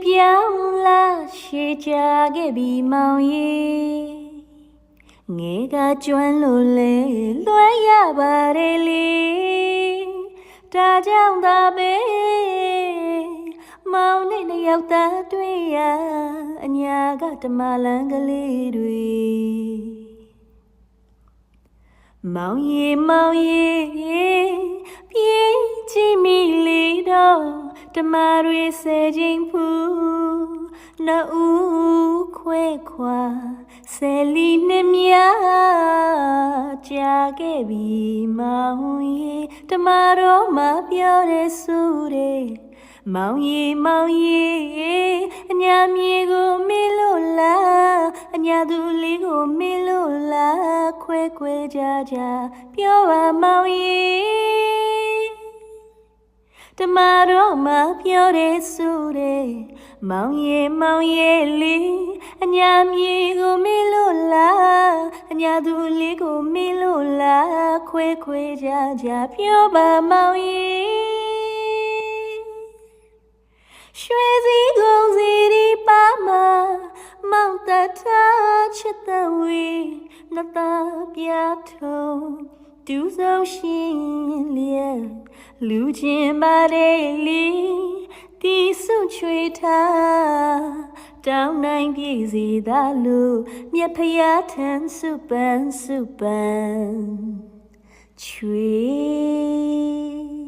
ပြောင်းလာရှေ့ကြခဲ့ပြီးမောင်ရီငယ်ကကျွမ်းလို့လေလွှဲရပါတယ်လေဒါကြောင့်သာပဲမောင်နဲ့နှစ်ယောက်သားတွေ့ရအညာကတမလန်ကလေးတွေမောင်ရီပြေးကြည့်မိလေတော့တမတွေဆယ်ချင်းဖူးနှစ်ဦးခွဲခွာဆယ်လီနှစ်များကြာခဲ့ပြီမောင်ရီတမတော်မပြောတဲ့ဆိုတဲ့မောင်ရီအညာမြေကိုမေးလို့လားအညာသူလေးကိုမေးလို့လားခွဲကြပြောပါမောင်ရီတမတော်မပြောတဲ့ဆိုတဲ့မောင်ရီလေးအညာမြေကိုမေးလို့လားအညာသူလေးကိုမေးလို့လားခွဲကြပြောပါမောင်ရီရွှေစည်းကုန်းစီဒီပါမမောင်တထားချစ်တဲ့ဝေနှသားပြထုံဒူးဆုံးရှင်လျက်လူချင်းပါတယ်လေတီစွချွေထားတောင်းနိုင်ပြည့်စီသာလို့မြတ်ဖျားထန်စုပန်ချွေ